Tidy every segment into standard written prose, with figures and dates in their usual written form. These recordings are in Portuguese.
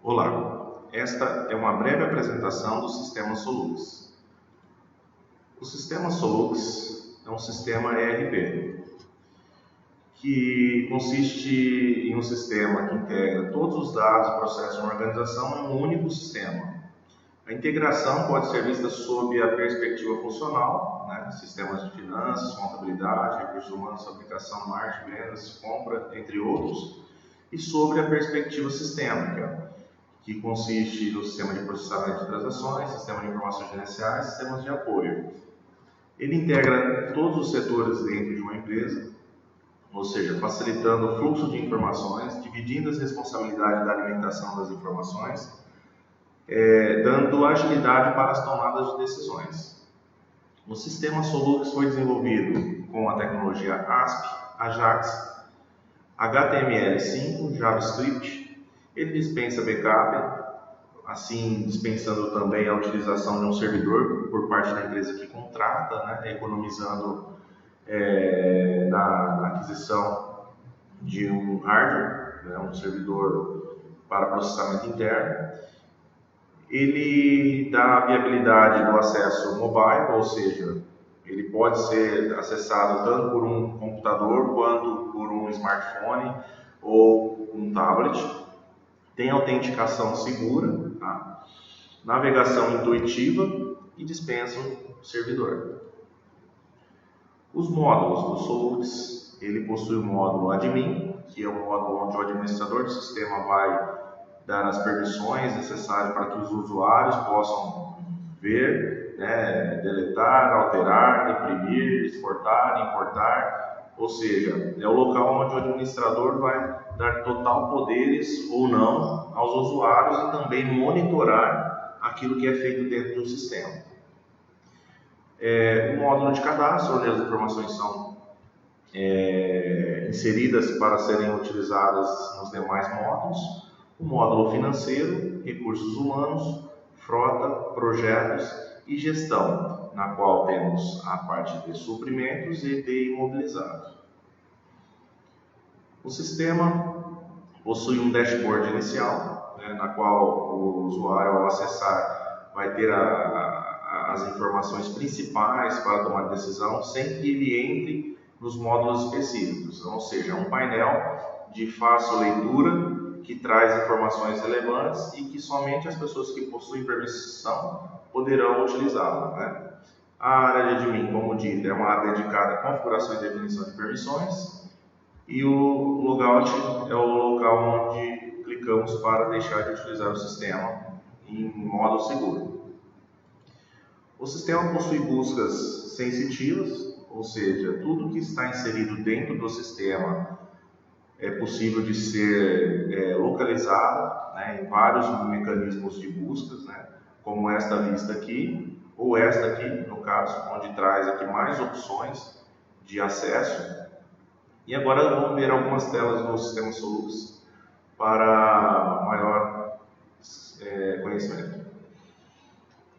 Olá, esta é uma breve apresentação do sistema Solux. O sistema Solux é um sistema ERP, que consiste em um sistema que integra todos os dados e processos de uma organização em um único sistema. A integração pode ser vista sob a perspectiva funcional, sistemas de finanças, contabilidade, recursos humanos, fabricação, marketing, vendas, compra, entre outros, e sobre a perspectiva sistêmica, que consiste no sistema de processamento de transações, sistema de informações gerenciais, sistemas de apoio. Ele integra todos os setores dentro de uma empresa, ou seja, facilitando o fluxo de informações, dividindo as responsabilidades da alimentação das informações, dando agilidade para as tomadas de decisões. O sistema Solux foi desenvolvido com a tecnologia ASP, Ajax, HTML5, JavaScript. Ele dispensa backup, assim dispensando também a utilização de um servidor por parte da empresa que contrata, economizando na aquisição de um hardware, um servidor para processamento interno. Ele dá a viabilidade do acesso mobile, ou seja, ele pode ser acessado tanto por um computador quanto por um smartphone ou um tablet. Tem autenticação segura, navegação intuitiva e dispensa um servidor. Os módulos do Solux, ele possui o módulo admin, que é o módulo onde o administrador do sistema vai dar as permissões necessárias para que os usuários possam ver, deletar, alterar, imprimir, exportar, importar, ou seja, é o local onde o administrador vai dar total poderes ou não aos usuários e também monitorar aquilo que é feito dentro do sistema. O módulo de cadastro, onde as informações são inseridas para serem utilizadas nos demais módulos. O módulo financeiro, recursos humanos, frota, projetos e gestão, na qual temos a parte de suprimentos e de imobilizados. O sistema possui um dashboard inicial, na qual o usuário, ao acessar, vai ter as informações principais para tomar decisão, sem que ele entre nos módulos específicos, ou seja, um painel de fácil leitura que traz informações relevantes e que somente as pessoas que possuem permissão poderão utilizá-lo. A área de admin, como dito, é uma área dedicada à configuração e definição de permissões, e o logout é o local onde clicamos para deixar de utilizar o sistema em modo seguro. O sistema possui buscas sensitivas, ou seja, tudo que está inserido dentro do sistema é possível de ser localizado em vários mecanismos de buscas, como esta lista aqui, ou esta aqui, no caso, onde traz aqui mais opções de acesso. E agora vamos ver algumas telas do sistema Solux para maior conhecimento.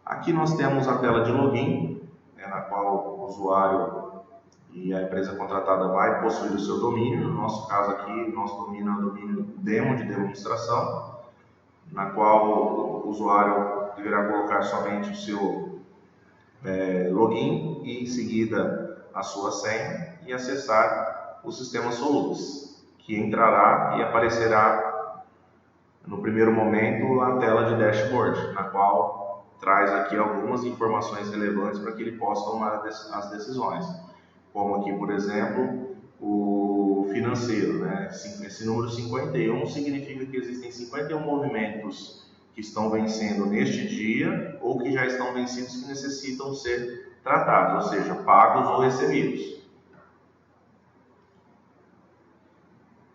Aqui nós temos a tela de login, na qual o usuário e a empresa contratada vai possuir o seu domínio. No nosso caso aqui, nosso domínio é o domínio demo de demonstração, na qual o usuário deverá colocar somente o seu login e em seguida a sua senha e acessar o sistema Solux, que entrará e aparecerá no primeiro momento a tela de dashboard, na qual traz aqui algumas informações relevantes para que ele possa tomar as decisões. Como aqui, por exemplo, o financeiro. Esse número 51 significa que existem 51 movimentos que estão vencendo neste dia ou que já estão vencidos que necessitam ser tratados, ou seja, pagos ou recebidos.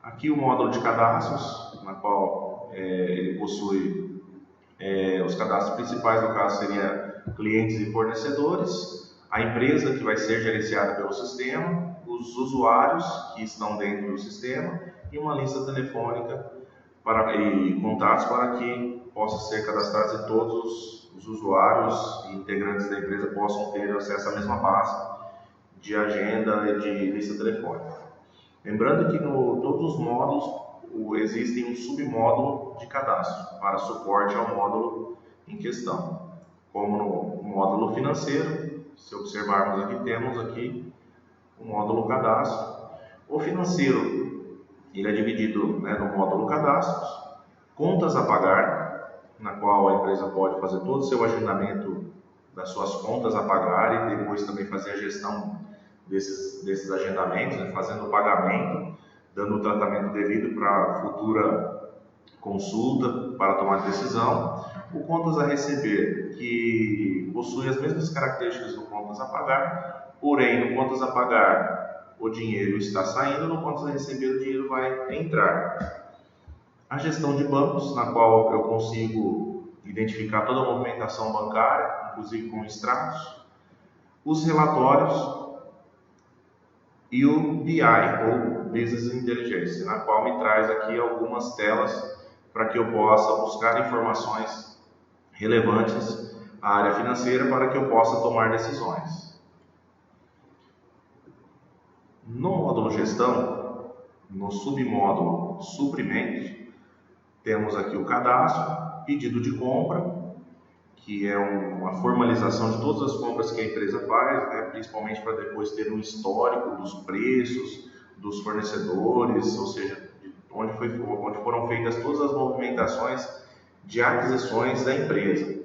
Aqui o módulo de cadastros, na qual ele possui os cadastros principais, no caso seria clientes e fornecedores, a empresa que vai ser gerenciada pelo sistema, os usuários que estão dentro do sistema e uma lista telefônica e contatos para que possa ser cadastrados e todos os usuários e integrantes da empresa possam ter acesso à mesma base de agenda e de lista telefônica. Lembrando que todos os módulos existe um submódulo de cadastro para suporte ao módulo em questão. Como no módulo financeiro, se observarmos aqui, temos aqui o módulo cadastro. O financeiro, ele é dividido, né, no módulo cadastros, contas a pagar, na qual a empresa pode fazer todo o seu agendamento das suas contas a pagar e depois também fazer a gestão desses agendamentos, né, fazendo o pagamento, dando o tratamento devido para futura consulta para tomar decisão. O contas a receber, que possui as mesmas características do contas a pagar, porém no contas a pagar o dinheiro está saindo, no contas a receber o dinheiro vai entrar. A gestão de bancos, na qual eu consigo identificar toda a movimentação bancária, inclusive com extratos, os relatórios e o BI, ou Business Intelligence, na qual me traz aqui algumas telas para que eu possa buscar informações relevantes à área financeira para que eu possa tomar decisões. No módulo gestão, no submódulo suprimento, temos aqui o cadastro, pedido de compra, que é uma formalização de todas as compras que a empresa faz, né, principalmente para depois ter um histórico dos preços, dos fornecedores, ou seja, de onde foram feitas todas as movimentações de aquisições da empresa.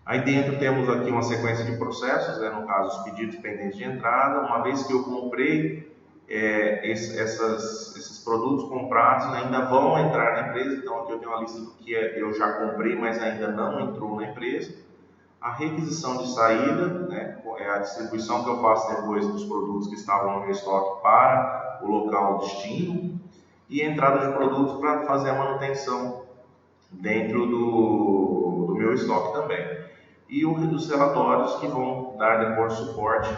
Aí dentro temos aqui uma sequência de processos, né, no caso os pedidos pendentes de entrada. Uma vez que eu comprei, esses produtos comprados ainda vão entrar na empresa, então aqui eu tenho uma lista do que eu já comprei, mas ainda não entrou na empresa. A requisição de saída, né, é a distribuição que eu faço depois dos produtos que estavam no meu estoque para o local destino, e a entrada de produtos para fazer a manutenção dentro do meu estoque também. E os relatórios que vão dar depois suporte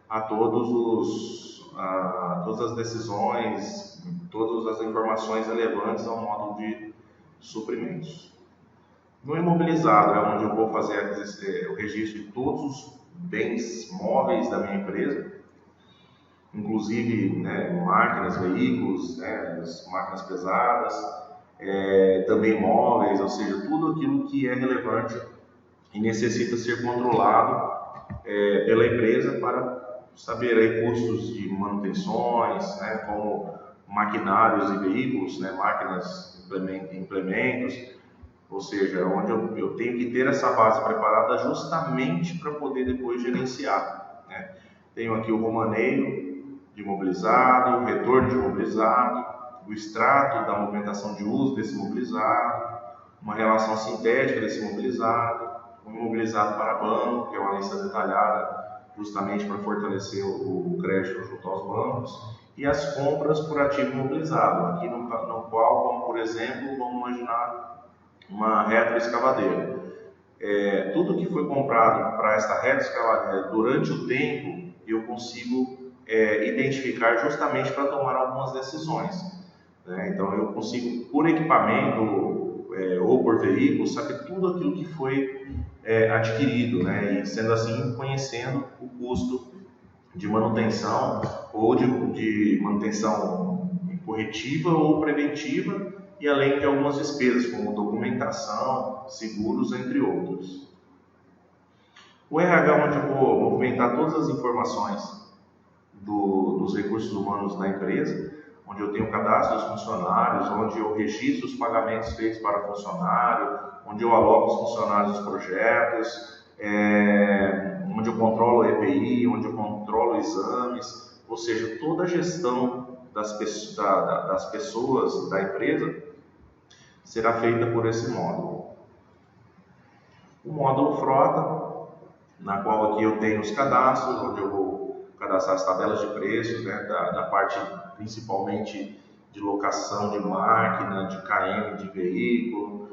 a todas as decisões, todas as informações relevantes ao módulo de suprimentos. No imobilizado é onde eu vou fazer o registro de todos os bens móveis da minha empresa, inclusive, né, máquinas, veículos, né, máquinas pesadas, também móveis, ou seja, tudo aquilo que é relevante e necessita ser controlado pela empresa para saber aí custos de manutenções, né, como maquinários e veículos, né, máquinas, implementos, ou seja, onde eu tenho que ter essa base preparada justamente para poder depois gerenciar, né. Tenho aqui o romaneio de imobilizado, o retorno de imobilizado, o extrato da movimentação de uso desse imobilizado, uma relação sintética desse imobilizado, um imobilizado para banco, que é uma lista detalhada justamente para fortalecer o crédito junto aos bancos, e as compras por ativo imobilizado, aqui no qual, como por exemplo, vamos imaginar uma retroescavadeira. Tudo que foi comprado para esta retroescavadeira durante o tempo, eu consigo identificar justamente para tomar algumas decisões, né? Então eu consigo, por equipamento ou por veículo, saber tudo aquilo que foi adquirido, né? E sendo assim, conhecendo o custo de manutenção ou de manutenção corretiva ou preventiva, e além de algumas despesas como documentação, seguros, entre outros. O RH, onde eu vou movimentar todas as informações dos recursos humanos da empresa, onde eu tenho o cadastro dos funcionários, onde eu registro os pagamentos feitos para funcionário, onde eu aloco os funcionários dos projetos, onde eu controlo o EPI, onde eu controlo exames, ou seja, toda a gestão das pessoas da empresa será feita por esse módulo. O módulo frota, na qual aqui eu tenho os cadastros, onde eu vou cadastrar as tabelas de preços, né, da parte principalmente de locação de máquina, de KM de veículo.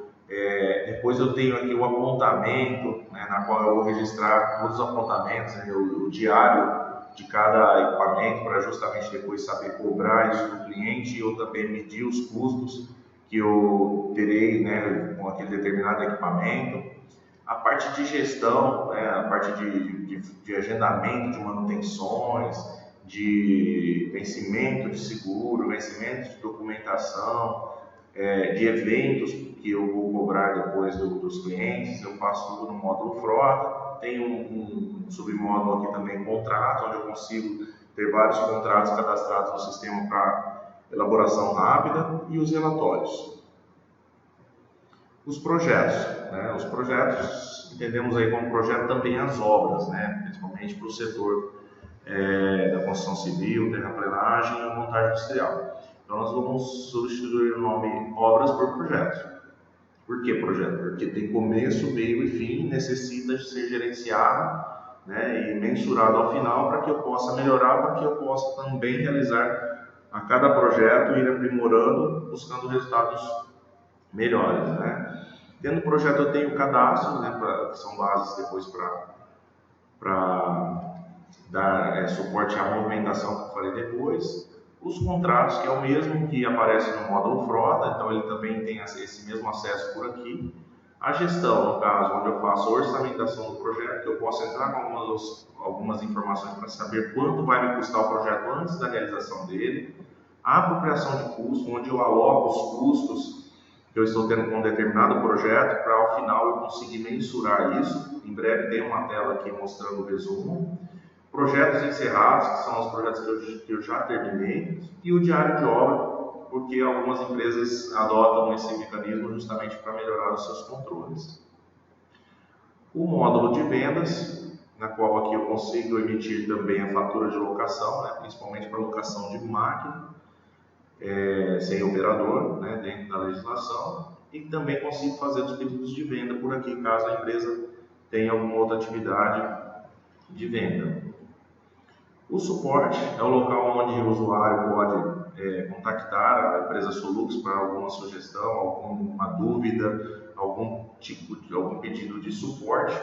Depois eu tenho aqui o apontamento, né, na qual eu vou registrar todos os apontamentos, né, o diário de cada equipamento, para justamente depois saber cobrar isso do cliente, e eu também medir os custos que eu terei, né, com aquele determinado equipamento. A parte de gestão, né, a parte de agendamento de manutenções, de vencimento de seguro, vencimento de documentação, de eventos que eu vou cobrar depois dos clientes. Eu faço tudo no módulo frota. Tem um submódulo aqui também, contrato, onde eu consigo ter vários contratos cadastrados no sistema para elaboração rápida, e os relatórios. Os projetos, né? Os projetos, entendemos aí como projeto também as obras, né? Principalmente para o setor da construção civil, terraplenagem e montagem industrial. Então nós vamos substituir o nome obras por projetos. Por que projeto? Porque tem começo, meio e fim, necessita de ser gerenciado, né, e mensurado ao final, para que eu possa melhorar, para que eu possa também realizar a cada projeto, ir aprimorando, buscando resultados melhores, né. Tendo projeto, eu tenho cadastros, né, que são bases depois para dar suporte à movimentação, que eu falei depois. Os contratos, que é o mesmo que aparece no módulo frota, então ele também tem esse mesmo acesso por aqui. A gestão, no caso, onde eu faço a orçamentação do projeto, que eu posso entrar com algumas informações para saber quanto vai me custar o projeto antes da realização dele. A apropriação de custo, onde eu aloco os custos que eu estou tendo com um determinado projeto, para ao final eu conseguir mensurar isso. Em breve tem uma tela aqui mostrando o resumo. Projetos encerrados, que são os projetos que eu já terminei, e o diário de obra, porque algumas empresas adotam esse mecanismo justamente para melhorar os seus controles. O módulo de vendas, na qual aqui eu consigo emitir também a fatura de locação, né, principalmente para locação de máquina, sem operador, né, dentro da legislação, e também consigo fazer os pedidos de venda por aqui, caso a empresa tenha alguma outra atividade de venda. O suporte é o local onde o usuário pode contactar a empresa Solux para alguma sugestão, alguma dúvida, algum pedido de suporte.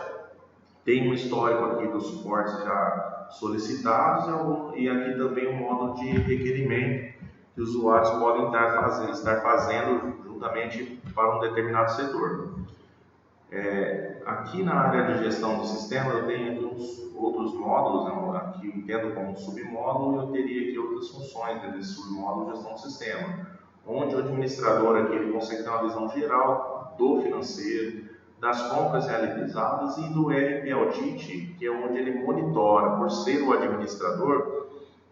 Tem um histórico aqui dos suportes já solicitados e aqui também um modo de requerimento que os usuários podem estar fazendo juntamente para um determinado setor. Aqui na área de gestão do sistema eu tenho aqui uns outros módulos, né? Aqui eu entendo como submódulo, e eu teria aqui outras funções desse submódulo de gestão do sistema, onde o administrador aqui ele consegue ter uma visão geral do financeiro, das compras realizadas e do ERP Audit, que é onde ele monitora, por ser o administrador,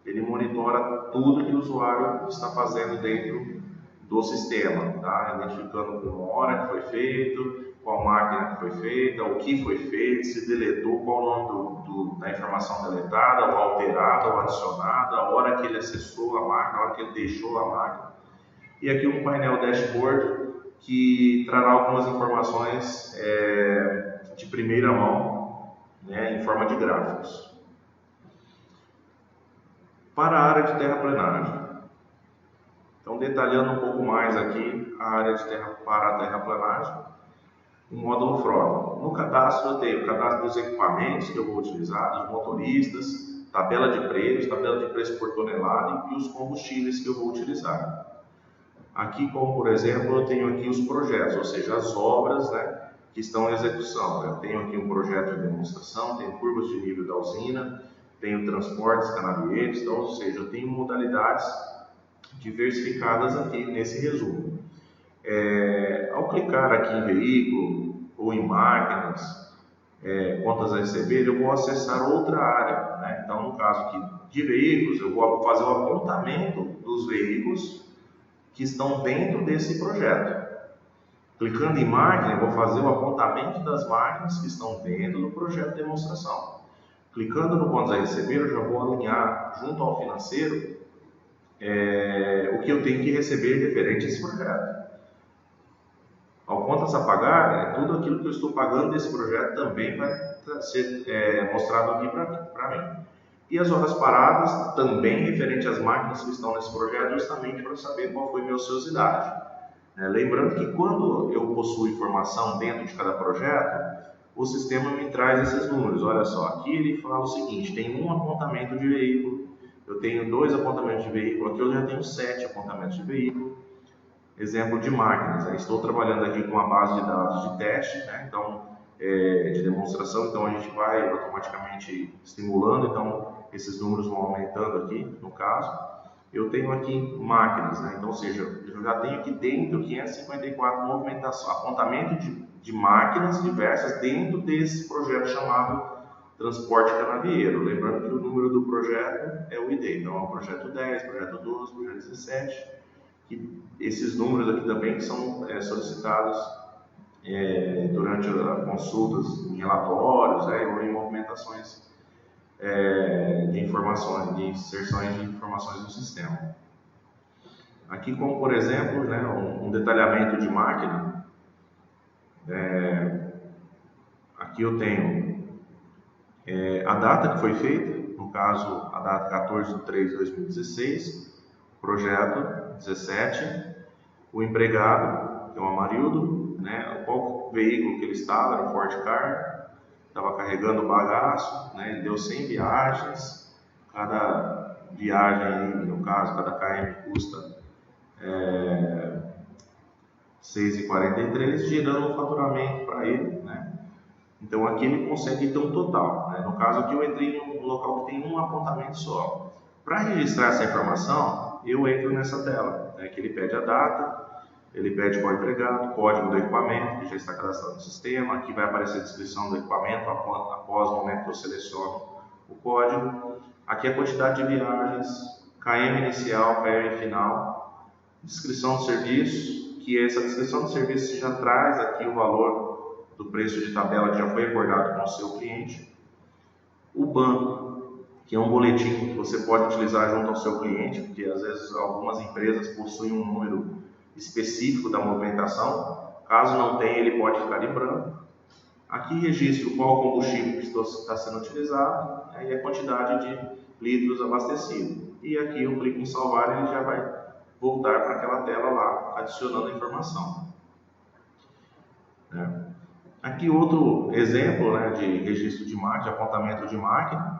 ele monitora tudo que o usuário está fazendo dentro do sistema, tá? Identificando com a hora que foi feito, qual máquina que foi feita, o que foi feito, se deletou, qual o nome da informação deletada, ou alterada, ou adicionada, a hora que ele acessou a máquina, a hora que ele deixou a máquina. E aqui um painel dashboard que trará algumas informações de primeira mão, né, em forma de gráficos. Para a área de terraplenagem. Então, detalhando um pouco mais aqui a área para a terraplenagem, o módulo frota. No cadastro eu tenho o cadastro dos equipamentos que eu vou utilizar, dos motoristas, tabela de preço por tonelada e os combustíveis que eu vou utilizar. Aqui, como por exemplo, eu tenho aqui os projetos, ou seja, as obras, né, que estão em execução. Eu tenho aqui um projeto de demonstração, tenho curvas de nível da usina, tenho transportes canavieires, então, ou seja, eu tenho modalidades diversificadas aqui nesse resumo. Ao clicar aqui em veículo ou em máquinas, contas a receber, eu vou acessar outra área, né? Então, no caso aqui de veículos, eu vou fazer o apontamento dos veículos que estão dentro desse projeto. Clicando em máquina, eu vou fazer o apontamento das máquinas que estão dentro do projeto de demonstração. Clicando no contas a receber, eu já vou alinhar junto ao financeiro o que eu tenho que receber referente a esse projeto. Ao contas a pagar, tudo aquilo que eu estou pagando desse projeto também vai ser mostrado aqui para mim. E as horas paradas também referente às máquinas que estão nesse projeto, justamente para saber qual foi a minha ociosidade. Lembrando que quando eu possuo informação dentro de cada projeto, o sistema me traz esses números. Olha só, aqui ele fala o seguinte: tem um apontamento de veículo, eu tenho 2 apontamentos de veículo, aqui eu já tenho 7 apontamentos de veículo. Exemplo de máquinas, estou trabalhando aqui com uma base de dados de teste, né? Então, de demonstração, então a gente vai automaticamente estimulando. Então, esses números vão aumentando aqui, no caso. Eu tenho aqui máquinas, né? Então, ou seja, eu já tenho aqui dentro 554 movimentações, apontamento de máquinas diversas dentro desse projeto chamado Transporte Canavieiro. Lembrando que o número do projeto é o ID, então é o projeto 10, projeto 12, projeto 17, que esses números aqui também que são solicitados durante consultas em relatórios, ou em movimentações de informações, de inserções de informações no sistema. Aqui, como por exemplo, né, um detalhamento de máquina, aqui eu tenho a data que foi feita, no caso a data 14/3/2016, projeto 17, o empregado, que é o Amarildo, né, qual veículo que ele estava, era o Ford Car, estava carregando bagaço, né, ele deu 100 viagens, cada viagem, no caso, cada KM custa 6,43, gerando um faturamento para ele, né? Então aqui ele consegue ter um total, né? No caso aqui eu entrei em um local que tem um apontamento só. Para registrar essa informação, eu entro nessa tela, né, que ele pede a data, ele pede qual empregado, código do equipamento, que já está cadastrado no sistema. Aqui vai aparecer a descrição do equipamento após o momento que eu seleciono o código. Aqui a quantidade de viagens, KM inicial, KM final, descrição do serviço, que essa descrição do serviço já traz aqui o valor do preço de tabela que já foi acordado com o seu cliente. O banco, que é um boletim que você pode utilizar junto ao seu cliente, porque às vezes algumas empresas possuem um número específico da movimentação. Caso não tenha, ele pode ficar em branco. Aqui registro qual combustível que está sendo utilizado, e a quantidade de litros abastecido. E aqui eu clico em salvar e ele já vai voltar para aquela tela lá, adicionando a informação. Aqui outro exemplo, né, de registro de máquina, de apontamento de máquina.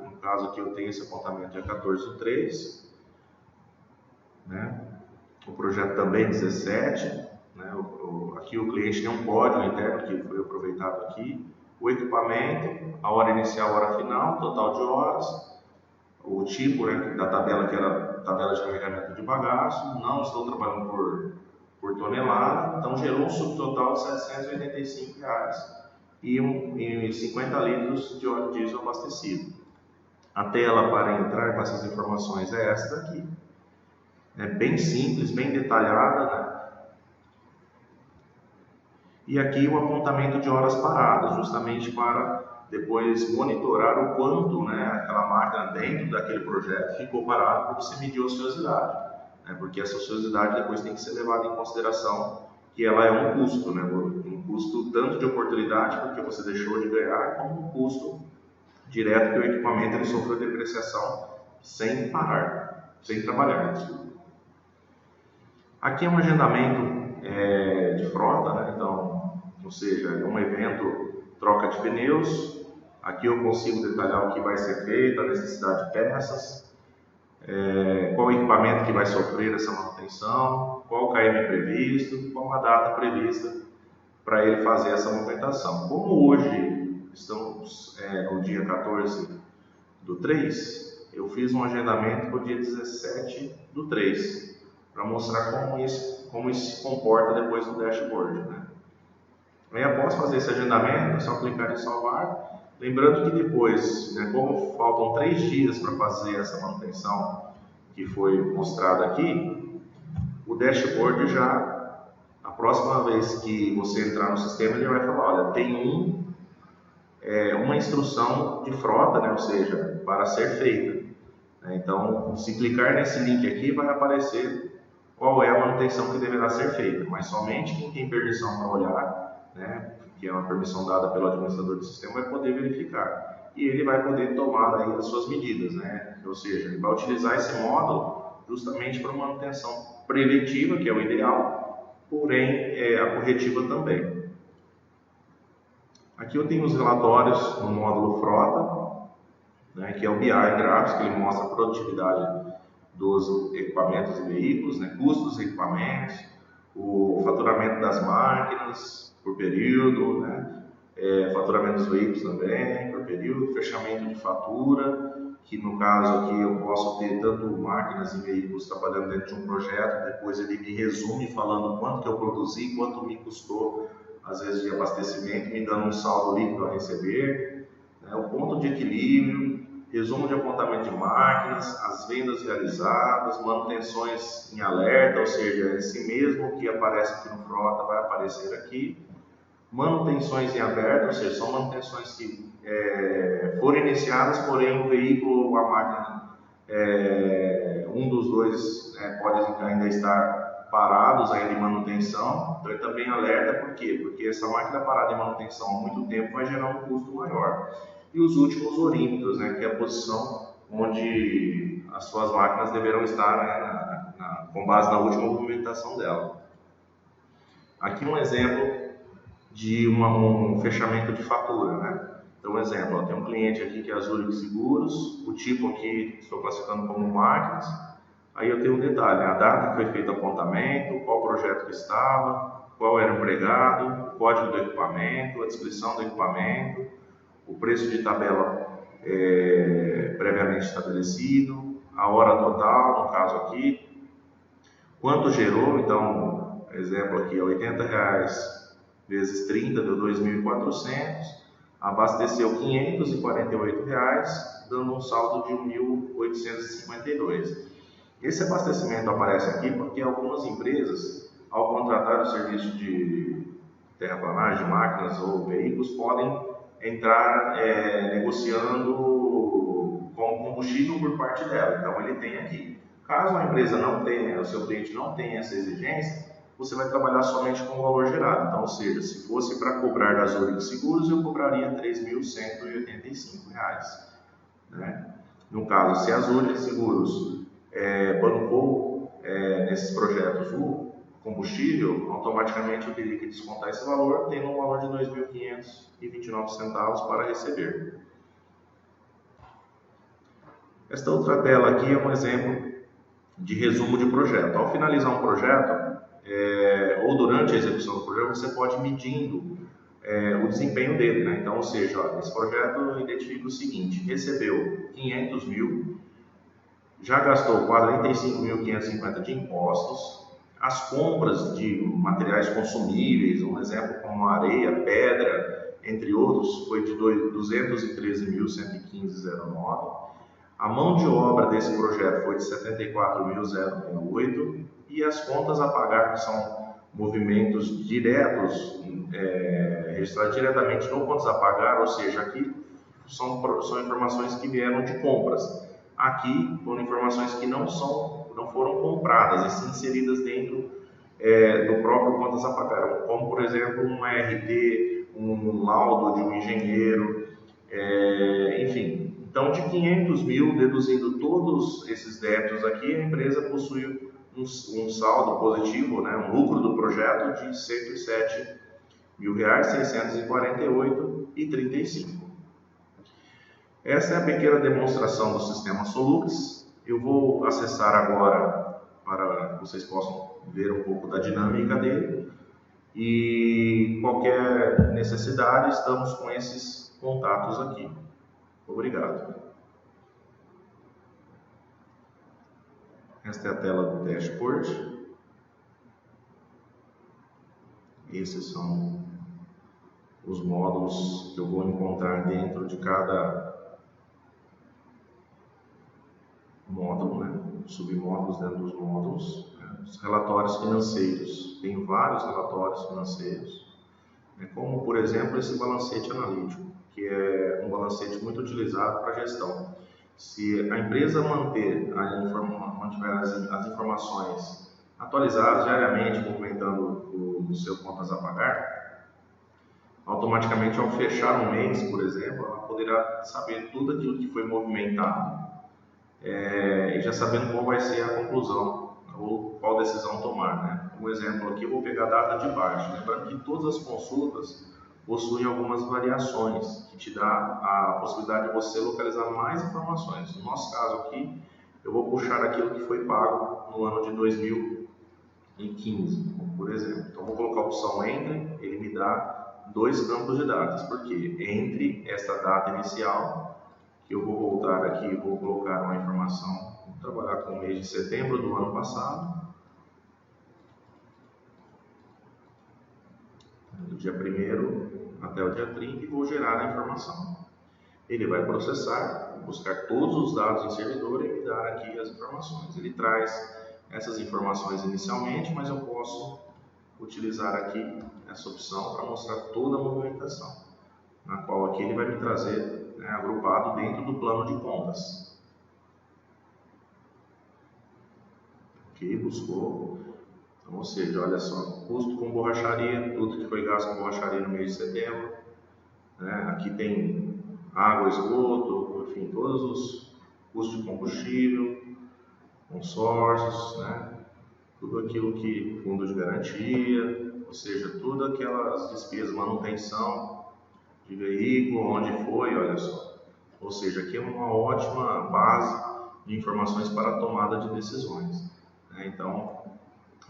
No caso aqui eu tenho esse apontamento dia 14/3, né? O projeto também 17, né? Aqui o cliente tem um código interno que foi aproveitado aqui, o equipamento, a hora inicial, a hora final, total de horas, o tipo, né, da tabela que era tabela de carregamento de bagaço, não estou trabalhando por tonelada, então gerou um subtotal de R$ 785 e 50 litros de óleo diesel abastecido. A tela para entrar com essas informações é esta daqui. É bem simples, bem detalhada, né? E aqui o apontamento de horas paradas, justamente para depois monitorar o quanto, né, aquela máquina dentro daquele projeto ficou parada para você medir a ociosidade, né? Porque essa ociosidade depois tem que ser levada em consideração, que ela é um custo, né? Um custo tanto de oportunidade, porque você deixou de ganhar, como um custo direto que o equipamento ele sofreu depreciação sem parar, sem trabalhar. Aqui é um agendamento de frota, né? Então, ou seja, é um evento troca de pneus. Aqui eu consigo detalhar o que vai ser feito, a necessidade de peças, qual o equipamento que vai sofrer essa manutenção, qual o KM previsto, qual a data prevista para ele fazer essa movimentação. Como hoje estamos no dia 14/3, eu fiz um agendamento para o dia 17/3, para mostrar como isso se comporta depois do dashboard, né? Aí, após fazer esse agendamento, é só clicar em salvar. Lembrando que depois, né, como faltam 3 dias para fazer essa manutenção que foi mostrada aqui, o dashboard já, a próxima vez que você entrar no sistema, ele vai falar, olha, tem uma instrução de frota, né, ou seja, para ser feita. Então, se clicar nesse link aqui, vai aparecer qual é a manutenção que deverá ser feita, mas somente quem tem permissão para olhar, né, que é uma permissão dada pelo administrador do sistema, vai poder verificar. E ele vai poder tomar aí as suas medidas, né? Ou seja, ele vai utilizar esse módulo justamente para manutenção preventiva, que é o ideal, porém a corretiva também. Aqui eu tenho os relatórios no módulo frota, né, que é o BI Gráficos, que ele mostra a produtividade dos equipamentos e veículos, né, custos dos equipamentos, o faturamento das máquinas por período, né, faturamento dos veículos também por período, fechamento de fatura, que no caso aqui eu posso ter tanto máquinas e veículos trabalhando dentro de um projeto, depois ele me resume falando quanto que eu produzi, quanto me custou, às vezes de abastecimento, me dando um saldo líquido a receber, né, o ponto de equilíbrio, resumo de apontamento de máquinas, as vendas realizadas, manutenções em alerta, ou seja, esse mesmo que aparece aqui no Frota vai aparecer aqui, manutenções em aberto, ou seja, são manutenções que foram iniciadas, porém o veículo ou a máquina, um dos dois pode ainda estar parados ainda em manutenção. Então ele também alerta, por quê? Porque essa máquina parada em manutenção há muito tempo vai gerar um custo maior. E os últimos orímetros, né, que é a posição onde as suas máquinas deverão estar, né, com base na última movimentação dela. Aqui um exemplo de um fechamento de fatura, né? Então, exemplo, ó, tem um cliente aqui que é a Zurich Seguros, o tipo aqui estou classificando como máquinas, aí eu tenho um detalhe, a data que foi feito o apontamento, qual projeto que estava, qual era o empregado, o código do equipamento, a descrição do equipamento, o preço de tabela previamente estabelecido, a hora total, no caso aqui, quanto gerou, então, exemplo aqui, R$ 80 vezes 30 deu 2.400, abasteceu R$ 548, dando um saldo de 1.852. Esse abastecimento aparece aqui porque algumas empresas, ao contratar o serviço de terraplanagem de máquinas ou veículos, podem entrar negociando com combustível por parte dela. Então ele tem aqui. Caso a empresa não tenha, o seu cliente não tenha essa exigência, você vai trabalhar somente com o valor gerado. Então, ou seja, se fosse para cobrar da Zurich Seguros, eu cobraria R$ 3.185. Né? No caso, se a Zurich Seguros bancou nesses projetos o combustível, automaticamente eu teria que descontar esse valor, tendo um valor de R$ 2.529 para receber. Esta outra tela aqui é um exemplo de resumo de projeto. Ao finalizar um projeto, ou durante a execução do projeto, você pode ir medindo o desempenho dele, né? Então, ou seja, ó, esse projeto identifica o seguinte: recebeu 500 mil, já gastou 45.550 de impostos, as compras de materiais consumíveis, um exemplo como areia, pedra, entre outros, foi de 213.115,09. A mão de obra desse projeto foi de 74.008 e as contas a pagar, que são movimentos diretos, registrados diretamente no contas a pagar, ou seja, aqui são informações que vieram de compras. Aqui foram informações que não foram compradas, e sim inseridas dentro do próprio contas a pagar, como por exemplo um RT, um laudo de um engenheiro, enfim. Então, de 500 mil, deduzindo todos esses débitos aqui, a empresa possui um saldo positivo, né, um lucro do projeto de R$ 107.648,35. Essa é a pequena demonstração do sistema Solux. Eu vou acessar agora para que vocês possam ver um pouco da dinâmica dele. E qualquer necessidade, estamos com esses contatos aqui. Obrigado. Esta é a tela do dashboard. Esses são os módulos que eu vou encontrar dentro de cada módulo, né? Submódulos dentro dos módulos. Os relatórios financeiros. Tem vários relatórios financeiros, como por exemplo esse balancete analítico, que é um balancete muito utilizado para gestão. Se a empresa mantiver as informações atualizadas diariamente, movimentando o seu contas a pagar, automaticamente ao fechar um mês, por exemplo, ela poderá saber tudo aquilo que foi movimentado e já sabendo qual vai ser a conclusão ou qual decisão tomar, né? Um exemplo aqui, eu vou pegar a data de baixo. Lembrando que todas as consultas possuem algumas variações que te dá a possibilidade de você localizar mais informações. No nosso caso aqui, eu vou puxar aquilo que foi pago no ano de 2015, por exemplo. Então, vou colocar a opção Entre, ele me dá dois campos de datas, porque entre esta data inicial, Eu vou voltar aqui e vou colocar uma informação, vou trabalhar com o mês de setembro do ano passado, do dia 1º até o dia 30, e vou gerar a informação. Ele vai processar, buscar todos os dados em servidor e me dar aqui as informações. Ele traz essas informações inicialmente, mas eu posso utilizar aqui essa opção para mostrar toda a movimentação, na qual aqui ele vai me trazer, né, agrupado dentro do plano de contas. Aqui buscou, então, ou seja, olha só, custo com borracharia, tudo que foi gasto com borracharia no mês de setembro, né? Aqui tem água, esgoto, enfim, todos os custos de combustível, consórcios, né? Tudo aquilo que fundo de garantia, ou seja, todas aquelas despesas, manutenção de veículo, onde foi, olha só. Ou seja, aqui é uma ótima base de informações para a tomada de decisões, né? Então,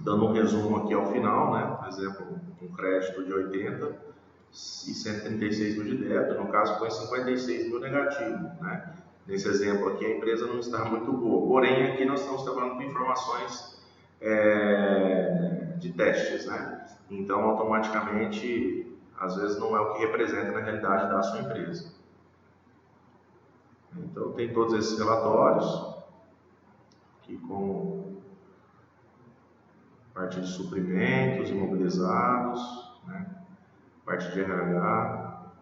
dando um resumo aqui ao final, né? Por exemplo, um crédito de 80 e 136 mil de débito, no caso foi 56 mil negativo, né? Nesse exemplo aqui a empresa não está muito boa, porém aqui nós estamos trabalhando com informações de testes, né? Então automaticamente, às vezes não é o que representa na realidade da sua empresa. Então tem todos esses relatórios, aqui com parte de suprimentos imobilizados, né? Parte de RH,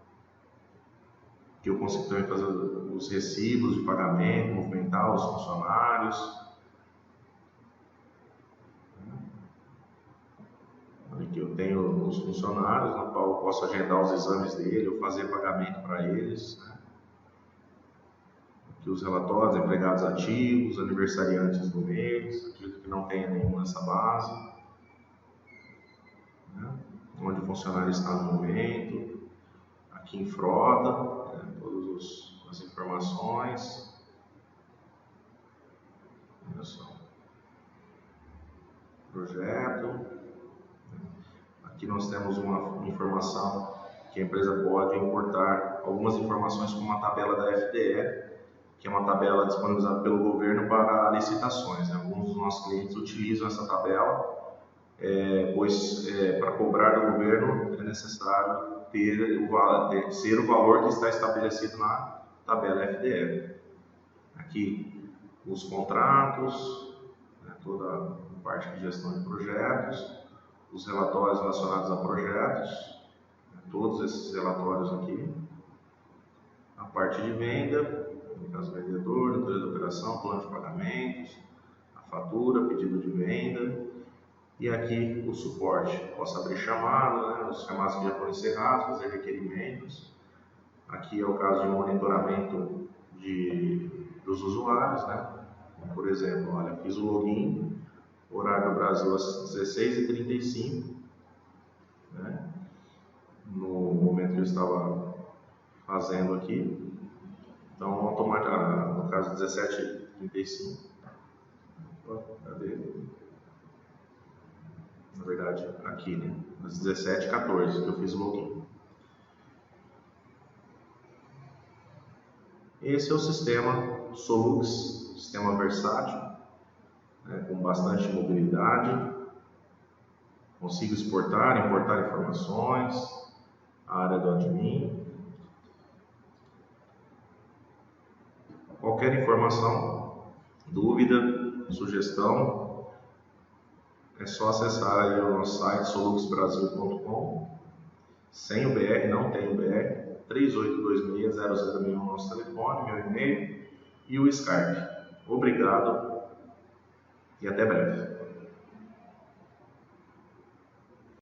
que eu consigo também fazer os recibos de pagamento, movimentar os funcionários. Aqui eu tenho os funcionários, no qual eu posso agendar os exames dele, ou fazer pagamento para eles, né? Aqui os relatórios, empregados ativos, aniversariantes do mês, acredito que não tenha nenhum nessa base, né? Onde o funcionário está no momento, aqui em frota, né? Todas as informações. Olha só. Projeto. Aqui nós temos uma informação que a empresa pode importar algumas informações como uma tabela da FDE, que é uma tabela disponibilizada pelo governo para licitações. Alguns dos nossos clientes utilizam essa tabela, pois para cobrar do governo é necessário ser o valor que está estabelecido na tabela FDE. Aqui os contratos, né, toda a parte de gestão de projetos, os relatórios relacionados a projetos, né, todos esses relatórios aqui, a parte de venda, no caso vendedor, leitura de operação, plano de pagamentos, a fatura, pedido de venda, e aqui o suporte. Posso abrir chamada, né, os chamados que já foram encerrados, fazer requerimentos. Aqui é o caso de monitoramento dos usuários, né? Por exemplo, olha, fiz o login, horário do Brasil às 16h35, né? No momento que eu estava fazendo aqui. Então, automaticamente, no caso 17h35, cadê? Na verdade, aqui, né? Às 17h14 que eu fiz o login. Esse é o sistema Solux, sistema versátil, né, com bastante mobilidade. Consigo exportar, importar informações, a área do admin. Qualquer informação, dúvida, sugestão, é só acessar aí o nosso site soluxbrasil.com, sem o BR, não tem o BR, 3826-0061 nosso telefone, meu e-mail e o Skype. Obrigado e até breve.